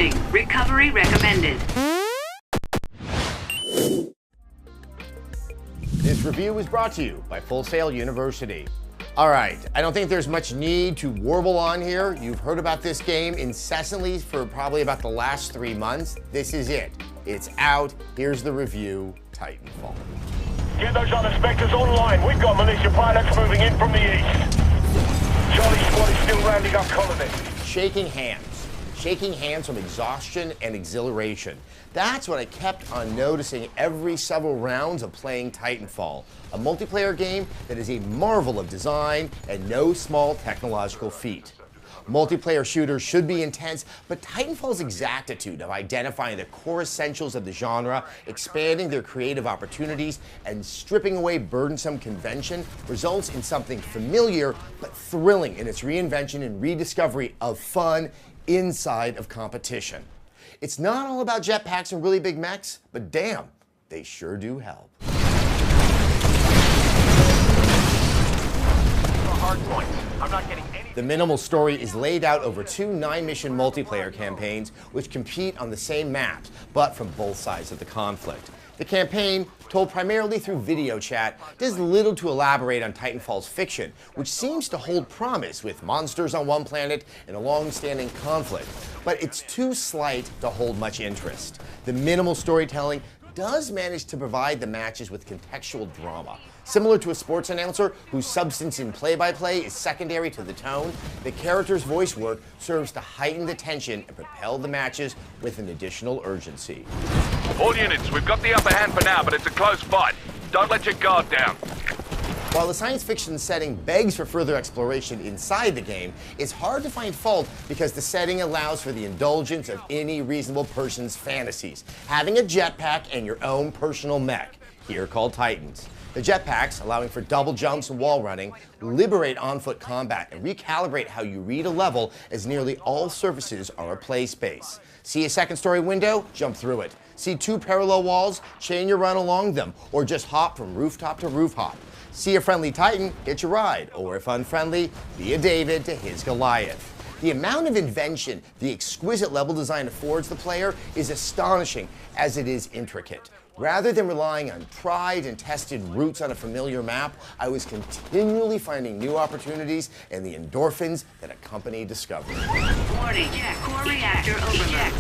Warning, recovery recommended. This review is brought to you by Full Sail University. All right, I don't think there's much need to warble on here. You've heard about this game incessantly for probably about the last 3 months. This is it. It's out. Here's the review, Titanfall. Get those other Spectres online. We've got Militia pilots moving in from the east. Charlie squad is still rounding up colonists. Shaking hands from exhaustion and exhilaration. That's what I kept on noticing every several rounds of playing Titanfall, a multiplayer game that is a marvel of design and no small technological feat. Multiplayer shooters should be intense, but Titanfall's exactitude of identifying the core essentials of the genre, expanding their creative opportunities, and stripping away burdensome convention results in something familiar but thrilling in its reinvention and rediscovery of fun inside of competition. It's not all about jetpacks and really big mechs, but damn, they sure do help. The minimal story is laid out over 2 9-mission multiplayer campaigns which compete on the same maps, but from both sides of the conflict. The campaign, told primarily through video chat, does little to elaborate on Titanfall's fiction, which seems to hold promise with monsters on one planet and a long-standing conflict, but it's too slight to hold much interest. The minimal storytelling does manage to provide the matches with contextual drama. Similar to a sports announcer whose substance in play-by-play is secondary to the tone, the character's voice work serves to heighten the tension and propel the matches with an additional urgency. All units, we've got the upper hand for now, but it's a close fight. Don't let your guard down. While the science fiction setting begs for further exploration inside the game, it's hard to find fault because the setting allows for the indulgence of any reasonable person's fantasies. Having a jetpack and your own personal mech, here called Titans. The jetpacks, allowing for double jumps and wall running, liberate on-foot combat and recalibrate how you read a level, as nearly all surfaces are a play space. See a second-story window? Jump through it. See 2 parallel walls? Chain your run along them, or just hop from rooftop to rooftop. See a friendly Titan? Hitch a ride, or if unfriendly, be a David to his Goliath. The amount of invention the exquisite level design affords the player is astonishing as it is intricate. Rather than relying on tried and tested routes on a familiar map, I was continually finding new opportunities and the endorphins that accompany discovery. Warning, core reactor overload.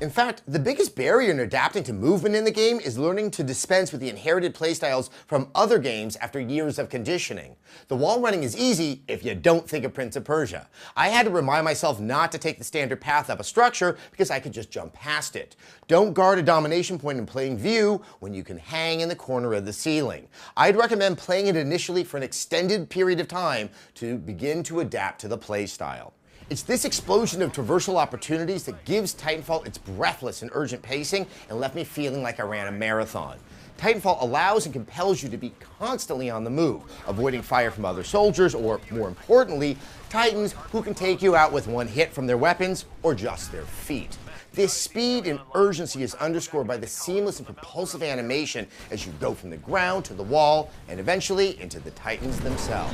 In fact, the biggest barrier in adapting to movement in the game is learning to dispense with the inherited playstyles from other games after years of conditioning. The wall running is easy if you don't think of Prince of Persia. I had to remind myself not to take the standard path up a structure because I could just jump past it. Don't guard a domination point in plain view when you can hang in the corner of the ceiling. I'd recommend playing it initially for an extended period of time to begin to adapt to the playstyle. It's this explosion of traversal opportunities that gives Titanfall its breathless and urgent pacing and left me feeling like I ran a marathon. Titanfall allows and compels you to be constantly on the move, avoiding fire from other soldiers or, more importantly, Titans who can take you out with one hit from their weapons or just their feet. This speed and urgency is underscored by the seamless and propulsive animation as you go from the ground to the wall and eventually into the Titans themselves.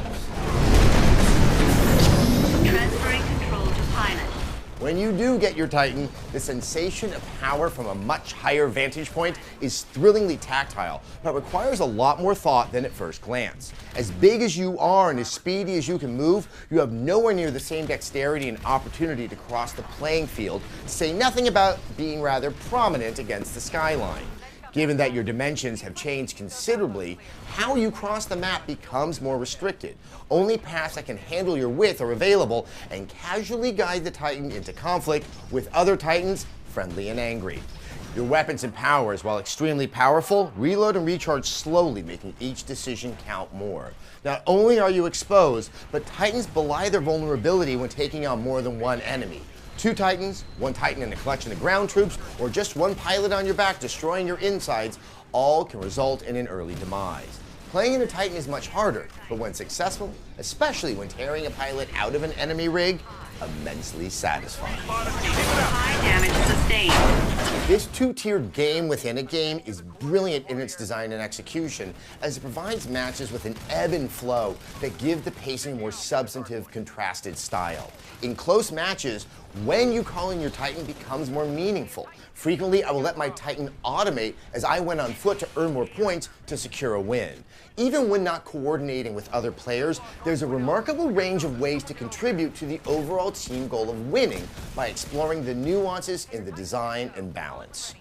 Transferring control to pilot. When you do get your Titan, the sensation of power from a much higher vantage point is thrillingly tactile, but requires a lot more thought than at first glance. As big as you are and as speedy as you can move, you have nowhere near the same dexterity and opportunity to cross the playing field, to say nothing about being rather prominent against the skyline. Given that your dimensions have changed considerably, how you cross the map becomes more restricted. Only paths that can handle your width are available and casually guide the Titan into conflict with other Titans, friendly and angry. Your weapons and powers, while extremely powerful, reload and recharge slowly, making each decision count more. Not only are you exposed, but Titans belie their vulnerability when taking on more than one enemy. 2 Titans, 1 Titan and a collection of ground troops, or just 1 pilot on your back destroying your insides, all can result in an early demise. Playing in a Titan is much harder, but when successful, especially when tearing a pilot out of an enemy rig, immensely satisfying. High damage sustained. This 2-tiered game within a game is brilliant in its design and execution, as it provides matches with an ebb and flow that give the pacing a more substantive, contrasted style. In close matches, When you call in your Titan becomes more meaningful. Frequently, I will let my Titan automate as I went on foot to earn more points to secure a win. Even when not coordinating with other players, there's a remarkable range of ways to contribute to the overall team goal of winning by exploring the nuances in the design and balance.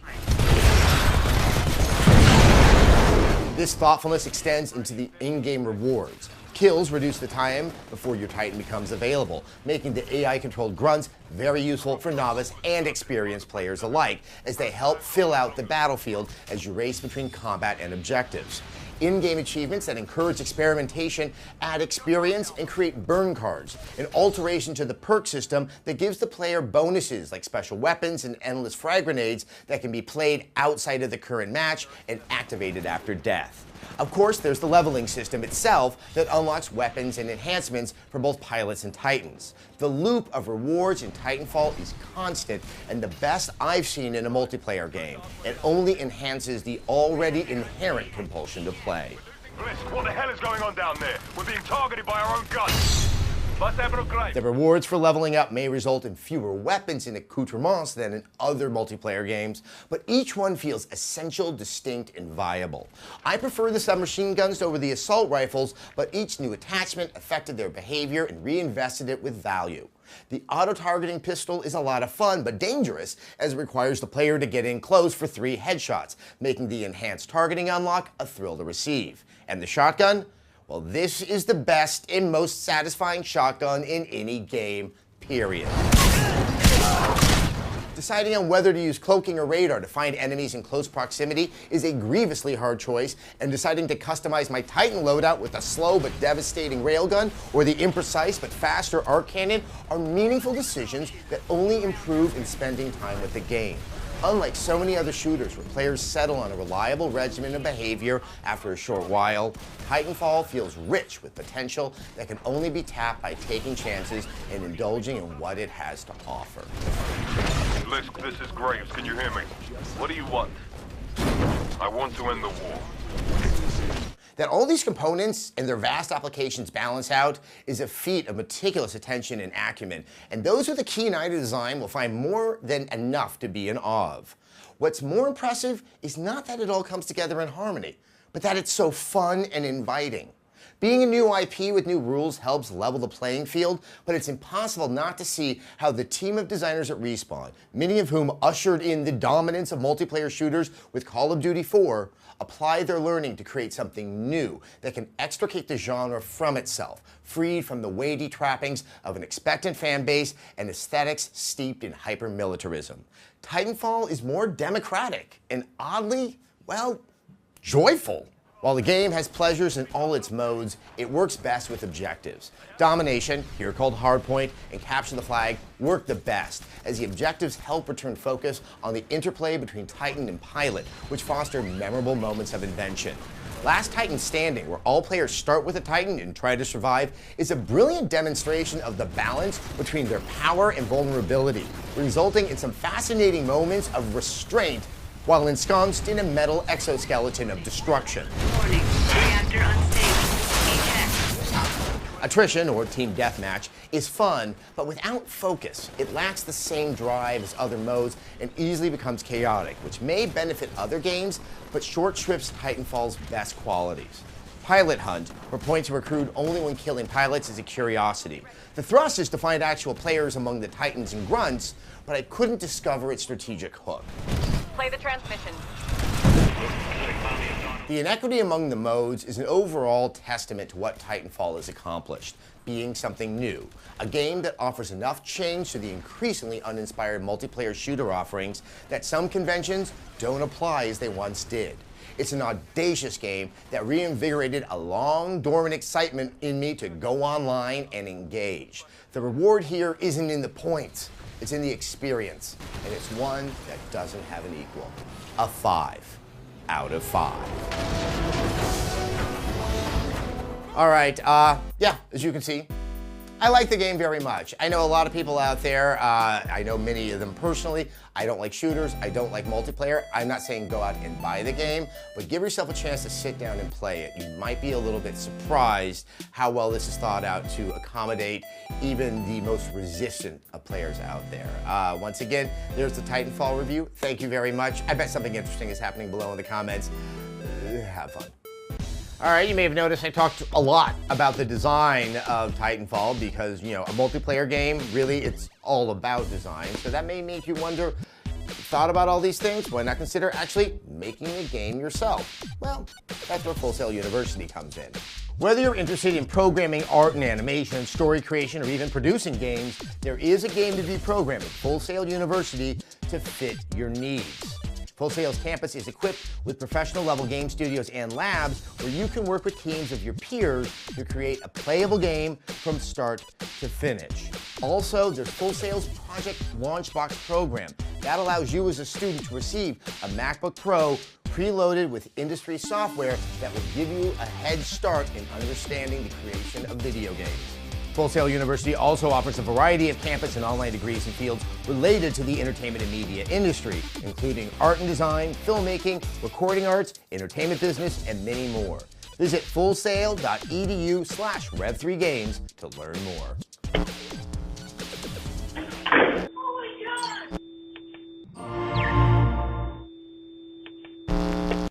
This thoughtfulness extends into the in-game rewards. Kills reduce the time before your Titan becomes available, making the AI-controlled grunts very useful for novice and experienced players alike, as they help fill out the battlefield as you race between combat and objectives. In-game achievements that encourage experimentation add experience and create burn cards, an alteration to the perk system that gives the player bonuses like special weapons and endless frag grenades that can be played outside of the current match and activated after death. Of course, there's the leveling system itself that unlocks weapons and enhancements for both pilots and Titans. The loop of rewards in Titanfall is constant and the best I've seen in a multiplayer game. It only enhances the already inherent compulsion to play. Blisk, what the hell is going on down there? We're being targeted by our own guns. The rewards for leveling up may result in fewer weapons and accoutrements than in other multiplayer games, but each one feels essential, distinct, and viable. I prefer the submachine guns over the assault rifles, but each new attachment affected their behavior and reinvested it with value. The auto-targeting pistol is a lot of fun, but dangerous, as it requires the player to get in close for 3 headshots, making the enhanced targeting unlock a thrill to receive. And the shotgun? Well, this is the best and most satisfying shotgun in any game, period. Deciding on whether to use cloaking or radar to find enemies in close proximity is a grievously hard choice, and deciding to customize my Titan loadout with a slow but devastating railgun or the imprecise but faster arc cannon are meaningful decisions that only improve in spending time with the game. Unlike so many other shooters where players settle on a reliable regimen of behavior after a short while, Titanfall feels rich with potential that can only be tapped by taking chances and indulging in what it has to offer. Blisk, this is Graves. Can you hear me? What do you want? I want to end the war. That all these components and their vast applications balance out is a feat of meticulous attention and acumen, and those with a keen eye to design will find more than enough to be in awe of. What's more impressive is not that it all comes together in harmony, but that it's so fun and inviting. Being a new IP with new rules helps level the playing field, but it's impossible not to see how the team of designers at Respawn, many of whom ushered in the dominance of multiplayer shooters with Call of Duty 4, apply their learning to create something new that can extricate the genre from itself, freed from the weighty trappings of an expectant fan base and aesthetics steeped in hyper-militarism. Titanfall is more democratic and oddly, well, joyful. While the game has pleasures in all its modes, it works best with objectives. Domination, here called Hardpoint, and Capture the Flag work the best, as the objectives help return focus on the interplay between Titan and Pilot, which foster memorable moments of invention. Last Titan Standing, where all players start with a Titan and try to survive, is a brilliant demonstration of the balance between their power and vulnerability, resulting in some fascinating moments of restraint while ensconced in a metal exoskeleton of destruction. Warning, reactor unstable. Eject. Attrition, or team deathmatch, is fun, but without focus. It lacks the same drive as other modes and easily becomes chaotic, which may benefit other games, but short shrips Titanfall's best qualities. Pilot Hunt, where points are accrued only when killing pilots, is a curiosity. The thrust is to find actual players among the Titans and Grunts, but I couldn't discover its strategic hook. Play the transmission. The inequity among the modes is an overall testament to what Titanfall has accomplished, being something new. A game that offers enough change to the increasingly uninspired multiplayer shooter offerings that some conventions don't apply as they once did. It's an audacious game that reinvigorated a long dormant excitement in me to go online and engage. The reward here isn't in the points, it's in the experience, and it's one that doesn't have an equal. A 5 out of 5. All right, yeah, as you can see, I like the game very much. I know a lot of people out there, I know many of them personally. I don't like shooters, I don't like multiplayer. I'm not saying go out and buy the game, but give yourself a chance to sit down and play it. You might be a little bit surprised how well this is thought out to accommodate even the most resistant of players out there. Once again, there's the Titanfall review. Thank you very much. I bet something interesting is happening below in the comments. Have fun. All right, you may have noticed I talked a lot about the design of Titanfall because, you know, a multiplayer game, really, it's all about design. So that may make you wonder, thought about all these things? Why not consider actually making a game yourself? Well, that's where Full Sail University comes in. Whether you're interested in programming, art and animation, story creation, or even producing games, there is a game to be programmed at Full Sail University to fit your needs. Full Sail's campus is equipped with professional-level game studios and labs where you can work with teams of your peers to create a playable game from start to finish. Also, there's Full Sail's Project Launchbox program. That allows you as a student to receive a MacBook Pro preloaded with industry software that will give you a head start in understanding the creation of video games. Full Sail University also offers a variety of campus and online degrees in fields related to the entertainment and media industry, including art and design, filmmaking, recording arts, entertainment business, and many more. Visit fullsail.edu/rev3games to learn more.